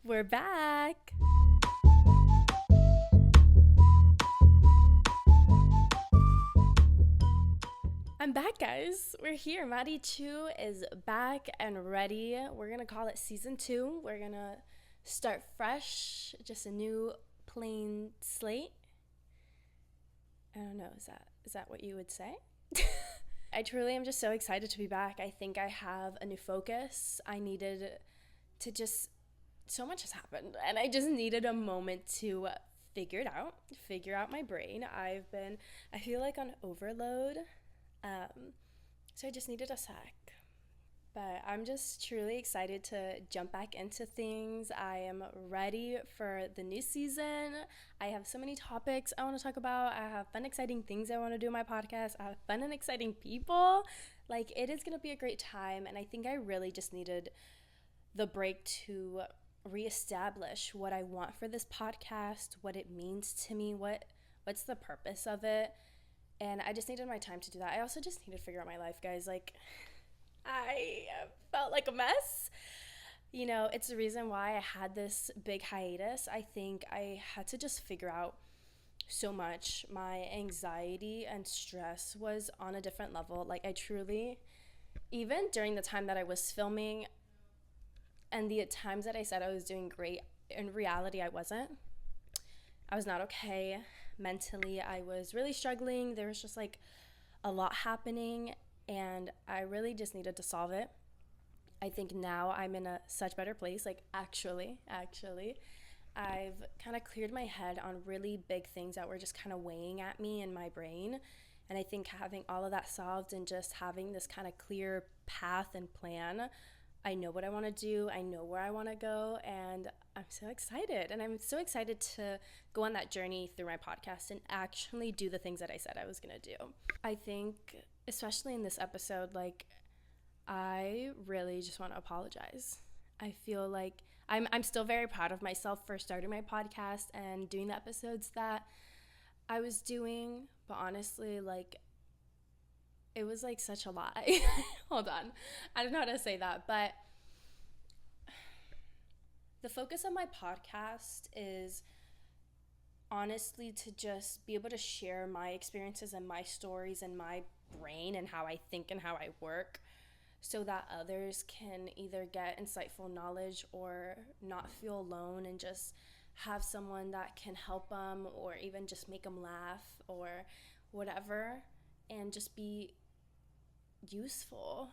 We're back. I'm back, guys. We're here. Madichu is back and ready. We're gonna call it season 2. We're gonna start fresh, just a new plain slate. I don't know, is that what you would say? I truly am just so excited to be back. I think I have a new focus. I needed to just, so much has happened, and I just needed a moment to figure out my brain. I feel like on overload, so I just needed a sec. But I'm just truly excited to jump back into things. I am ready for the new season. I have so many topics I want to talk about. I have fun, exciting things I want to do on my podcast. I have fun and exciting people. Like, it is going to be a great time, and I think I really just needed the break to reestablish what I want for this podcast, what it means to me, what's the purpose of it. And I just needed my time to do that. I also just needed to figure out my life, guys. Like, I felt like a mess. You know, it's the reason why I had this big hiatus. I think I had to just figure out so much. My anxiety and stress was on a different level. Like, I truly, even during the time that I was filming and the times that I said I was doing great, in reality, I wasn't. I was not okay. Mentally, I was really struggling. There was just like a lot happening, and I really just needed to solve it. I think now I'm in a such better place. Like, actually, I've kind of cleared my head on really big things that were just kind of weighing at me in my brain. And I think having all of that solved and just having this kind of clear path and plan, I know what I want to do. I know where I want to go, and I'm so excited. And I'm so excited to go on that journey through my podcast and actually do the things that I said I was going to do. I think, especially in this episode, like, I really just want to apologize. I feel like I'm still very proud of myself for starting my podcast and doing the episodes that I was doing, but honestly, like, it was like such a lot. Hold on. I don't know how to say that, but the focus of my podcast is honestly to just be able to share my experiences and my stories and my brain and how I think and how I work, so that others can either get insightful knowledge or not feel alone and just have someone that can help them or even just make them laugh or whatever, and just be useful.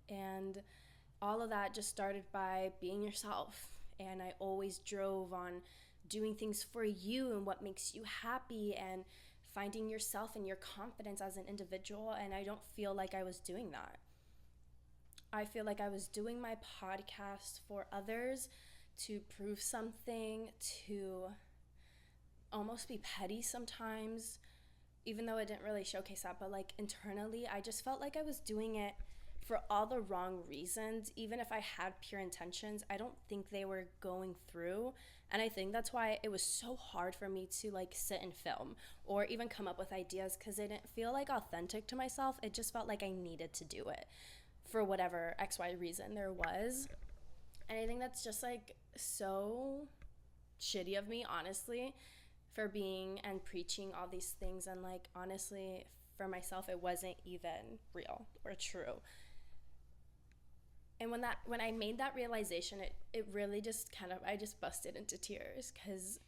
And all of that just started by being yourself. And I always drove on doing things for you and what makes you happy and finding yourself and your confidence as an individual. And I don't feel like I was doing that. I feel like I was doing my podcast for others to prove something, to almost be petty sometimes, even though it didn't really showcase that. But like, internally, I just felt like I was doing it for all the wrong reasons. Even if I had pure intentions, I don't think they were going through. And I think that's why it was so hard for me to like sit and film or even come up with ideas, because it didn't feel like authentic to myself. It just felt like I needed to do it for whatever XY reason there was. And I think that's just like so shitty of me, honestly, for being and preaching all these things. And like, honestly, for myself, it wasn't even real or true. And when I made that realization, it really just kind of, I just busted into tears, because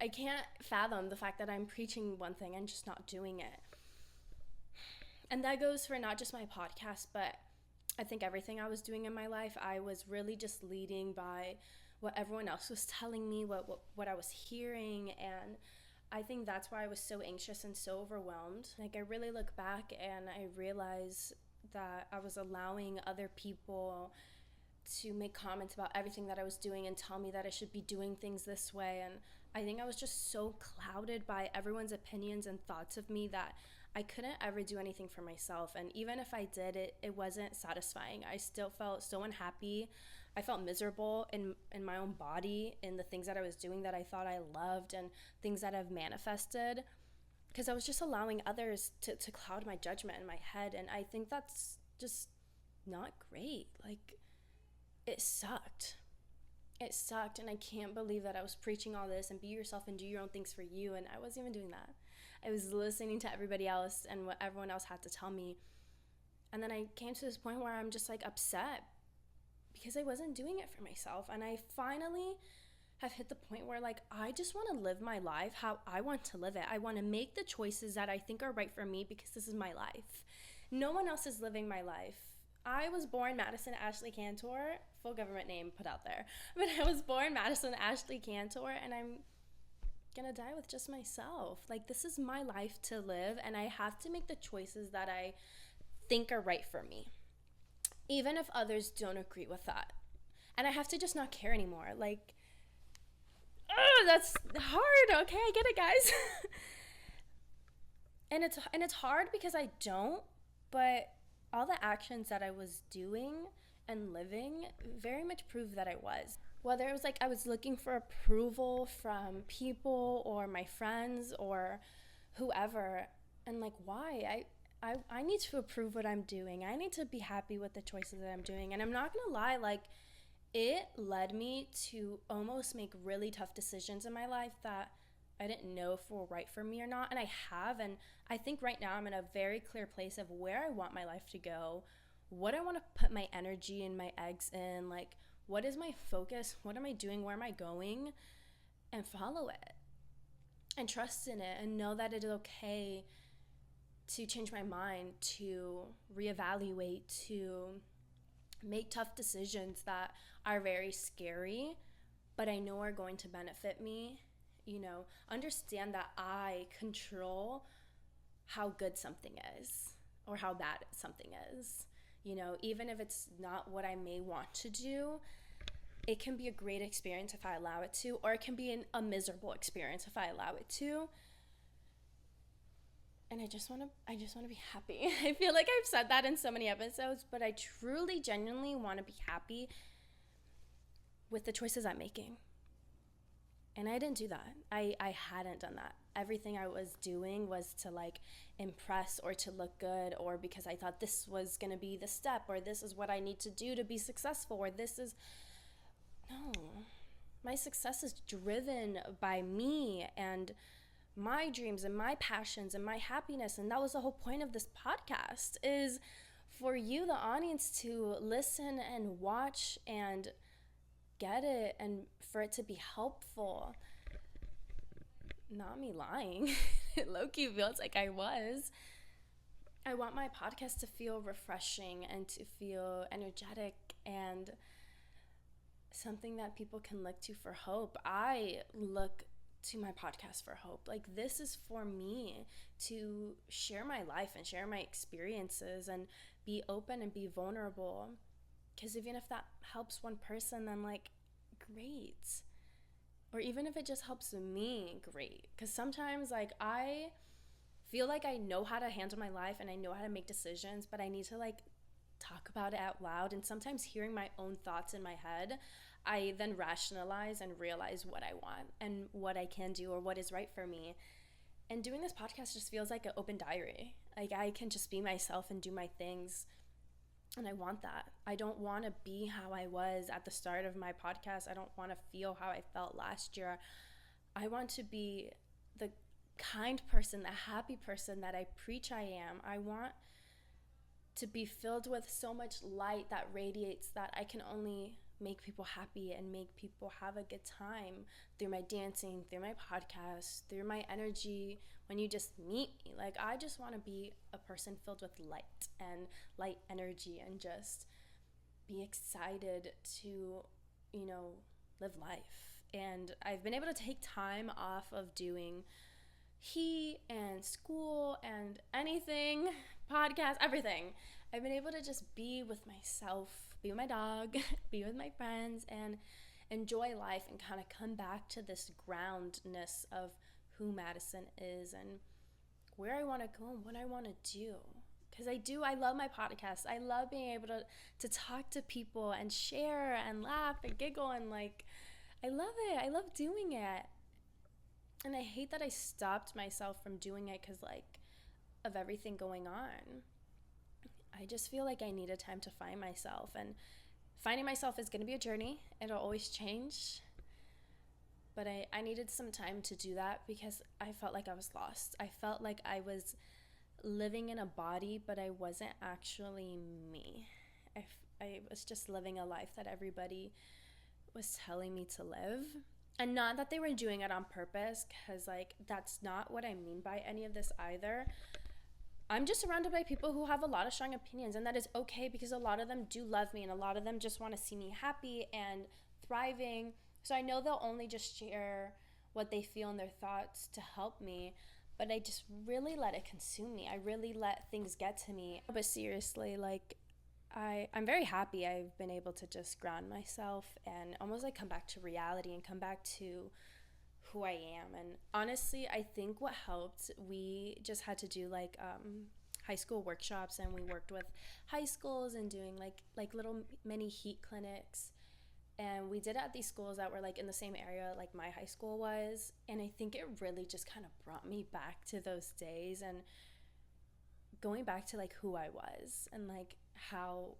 I can't fathom the fact that I'm preaching one thing and just not doing it. And that goes for not just my podcast, but I think everything I was doing in my life. I was really just leading by what everyone else was telling me, what I was hearing. And I think that's why I was so anxious and so overwhelmed. Like, I really look back and I realize that I was allowing other people to make comments about everything that I was doing and tell me that I should be doing things this way. And I think I was just so clouded by everyone's opinions and thoughts of me that I couldn't ever do anything for myself. And even if I did, it wasn't satisfying. I still felt so unhappy. I felt miserable in my own body, in the things that I was doing that I thought I loved and things that I've manifested, because I was just allowing others to cloud my judgment in my head. And I think that's just not great. Like, it sucked. it sucked, and I can't believe that I was preaching all this and be yourself and do your own things for you, and I wasn't even doing that. I was listening to everybody else and what everyone else had to tell me. And then I came to this point where I'm just like upset because I wasn't doing it for myself. And I finally have hit the point where like I just want to live my life how I want to live it. I want to make the choices that I think are right for me because this is my life. No one else is living my life. I was born Madison Ashley Cantor, full government name put out there, but I was born Madison Ashley Cantor, and I'm gonna die with just myself. Like, this is my life to live, and I have to make the choices that I think are right for me, even if others don't agree with that. And I have to just not care anymore. Like, that's hard. Okay, I get it, guys. and it's hard because I don't, but all the actions that I was doing and living very much proved that I was. Whether it was like I was looking for approval from people or my friends or whoever, and like, why? I need to approve what I'm doing. I need to be happy with the choices that I'm doing. And I'm not gonna lie, like, it led me to almost make really tough decisions in my life that I didn't know if were right for me or not. And I have, and I think right now I'm in a very clear place of where I want my life to go, what I want to put my energy and my eggs in, like, what is my focus, what am I doing, where am I going, and follow it. And trust in it, and know that it is okay to change my mind, to reevaluate, to make tough decisions that are very scary, but I know are going to benefit me. You know, understand that I control how good something is or how bad something is. You know, even if it's not what I may want to do, it can be a great experience if I allow it to, or it can be a miserable experience if I allow it to. And I just want to be happy. I feel like I've said that in so many episodes, but I truly, genuinely want to be happy with the choices I'm making. And I didn't do that. I hadn't done that. Everything I was doing was to like impress or to look good, or because I thought this was going to be the step, or this is what I need to do to be successful, or this is... No. My success is driven by me and my dreams and my passions and my happiness. And that was the whole point of this podcast, is for you, the audience, to listen and watch and get it, and for it to be helpful. Not me lying. It low-key feels like I was. I want my podcast to feel refreshing and to feel energetic and something that people can look to for hope. I look to my podcast for hope. Like, this is for me to share my life and share my experiences and be open and be vulnerable. Because even if that helps one person, then like, great. Or even if it just helps me, great. Because sometimes like I feel like I know how to handle my life and I know how to make decisions, but I need to like talk about it out loud. And sometimes hearing my own thoughts in my head, I then rationalize and realize what I want and what I can do or what is right for me. And doing this podcast just feels like an open diary. Like, I can just be myself and do my things. And I want that. I don't want to be how I was at the start of my podcast. I don't want to feel how I felt last year. I want to be the kind person, the happy person that I preach I am. I want to be filled with so much light that radiates, that I can only make people happy and make people have a good time through my dancing, through my podcast, through my energy when you just meet me. Like, I just want to be a person filled with light and light energy and just be excited to, you know, live life. And I've been able to take time off of doing heat and school and anything, podcast, everything. I've been able to just be with myself, be with my dog, be with my friends, and enjoy life and kind of come back to this groundness of who Madison is and where I want to go and what I want to do. Because I love my podcast. I love being able to talk to people and share and laugh and giggle, and like, I love it. I love doing it. And I hate that I stopped myself from doing it because like of everything going on. I just feel like I needed time to find myself and finding myself is going to be a journey. It'll always change. But I needed some time to do that because I felt like I was lost. I felt like I was living in a body, but I wasn't actually me. I was just living a life that everybody was telling me to live. And not that they were doing it on purpose, because like that's not what I mean by any of this either. I'm just surrounded by people who have a lot of strong opinions, and that is okay because a lot of them do love me and a lot of them just want to see me happy and thriving. So I know they'll only just share what they feel and their thoughts to help me, but I just really let it consume me. I really let things get to me. But seriously, like I'm very happy I've been able to just ground myself and almost like come back to reality and come back to who I am. And honestly, I think what helped, we just had to do like high school workshops, and we worked with high schools and doing like little mini heat clinics. And we did it at these schools that were like in the same area like my high school was. And I think it really just kind of brought me back to those days and going back to like who I was and like how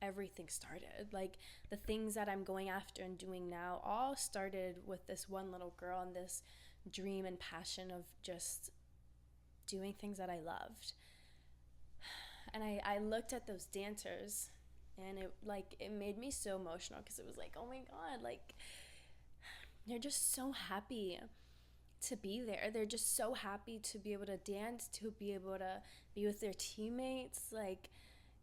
everything started. Like the things that I'm going after and doing now all started with this one little girl and this dream and passion of just doing things that I loved. And I looked at those dancers and it made me so emotional because it was like, oh my God, like they're just so happy to be there. They're just so happy to be able to dance, to be able to be with their teammates. Like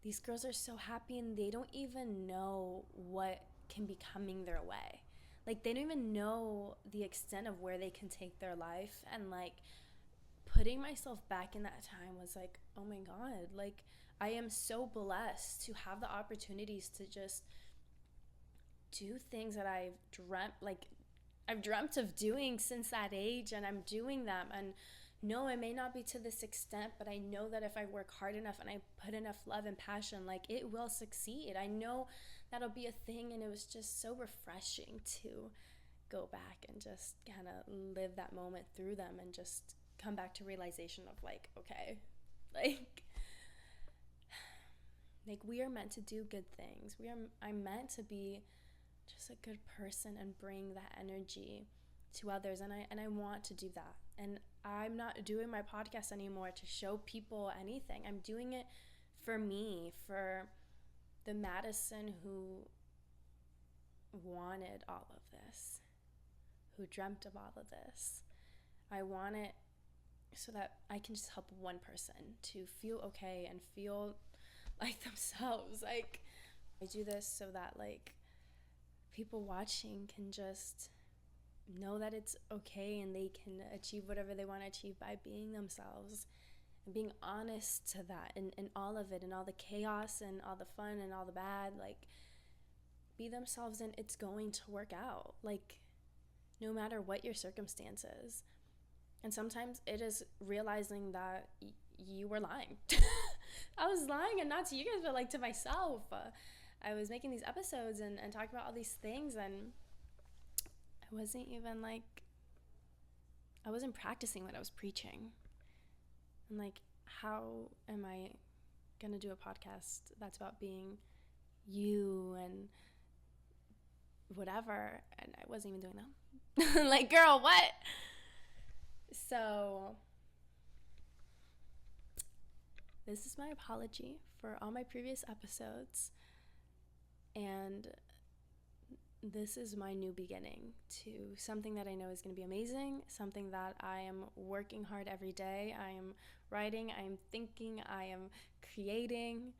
these girls are so happy and they don't even know what can be coming their way. Like they don't even know the extent of where they can take their life. And like putting myself back in that time was like, oh my God, like I am so blessed to have the opportunities to just do things that I've dreamt of doing since that age, and I'm doing them. And no, it may not be to this extent, but I know that if I work hard enough and I put enough love and passion, like it will succeed. I know that'll be a thing. And it was just so refreshing to go back and just kind of live that moment through them and just come back to realization of like, okay, like we are meant to do good things. I'm meant to be just a good person and bring that energy to others, and I want to do that. And I'm not doing my podcast anymore to show people anything. I'm doing it for me, for the Madison who wanted all of this, who dreamt of all of this. I want it so that I can just help one person to feel okay and feel like themselves. Like I do this so that like people watching can just know that it's okay and they can achieve whatever they want to achieve by being themselves and being honest to that and all of it and all the chaos and all the fun and all the bad. Like be themselves and it's going to work out, like no matter what your circumstances. And sometimes it is realizing that you were lying. I was lying, and not to you guys, but like to myself. I was making these episodes and talking about all these things, and I wasn't even like, I wasn't practicing what I was preaching. And like, how am I gonna do a podcast that's about being you and whatever? And I wasn't even doing that. Like, girl, what? So this is my apology for all my previous episodes, and this is my new beginning to something that I know is going to be amazing, something that I am working hard every day. I am writing, I am thinking, I am creating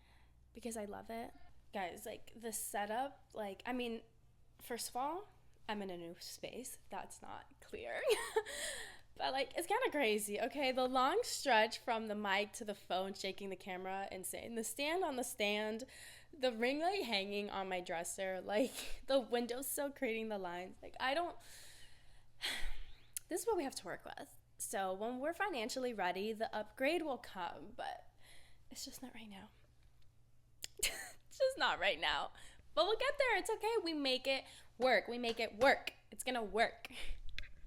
because I love it. Guys, like the setup, like, I mean, first of all, I'm in a new space. That's not clear. But like, it's kind of crazy, okay? The long stretch from the mic to the phone, shaking the camera, insane. The stand on the stand, the ring light hanging on my dresser, like the windowsill creating the lines. Like this is what we have to work with. So when we're financially ready, the upgrade will come, but it's just not right now. It's just not right now. But we'll get there. It's okay. We make it work. We make it work. It's going to work.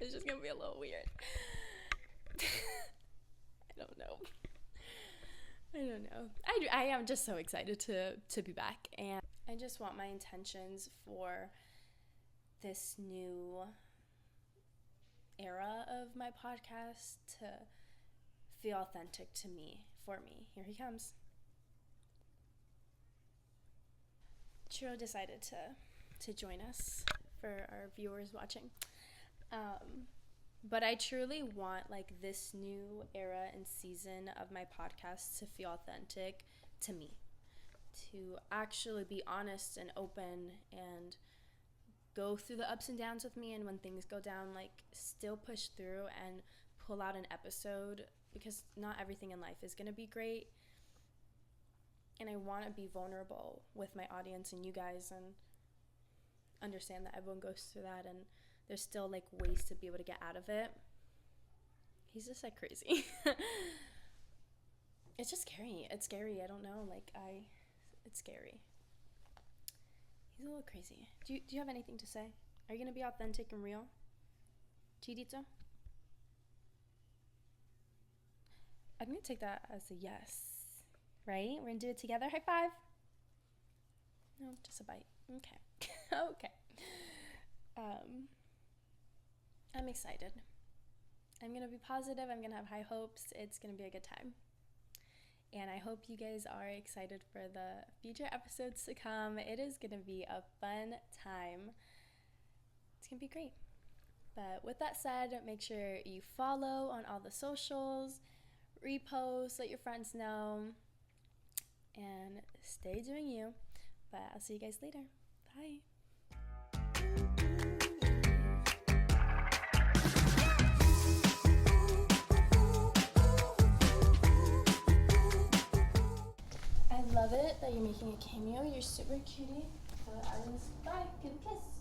It's just going to be a little weird. I don't know. I am just so excited to be back. And I just want my intentions for this new era of my podcast to feel authentic to me, for me. Here he comes. Chiro decided to join us for our viewers watching. But I truly want like this new era and season of my podcast to feel authentic to me, to actually be honest and open and go through the ups and downs with me, and when things go down, like still push through and pull out an episode, because not everything in life is going to be great. And I want to be vulnerable with my audience and you guys, and understand that everyone goes through that, and there's still like ways to be able to get out of it. He's just like crazy. It's just scary. It's scary. I don't know. It's scary. He's a little crazy. Do you have anything to say? Are you going to be authentic and real? Chirito? I'm going to take that as a yes. Right? We're going to do it together. High five. No, just a bite. Okay. Okay. I'm excited. I'm going to be positive. I'm going to have high hopes. It's going to be a good time. And I hope you guys are excited for the future episodes to come. It is going to be a fun time. It's going to be great. But with that said, make sure you follow on all the socials, repost, let your friends know, and stay doing you. But I'll see you guys later. Bye. I love it that you're making a cameo. You're super cutie. So I was bye. Give a kiss.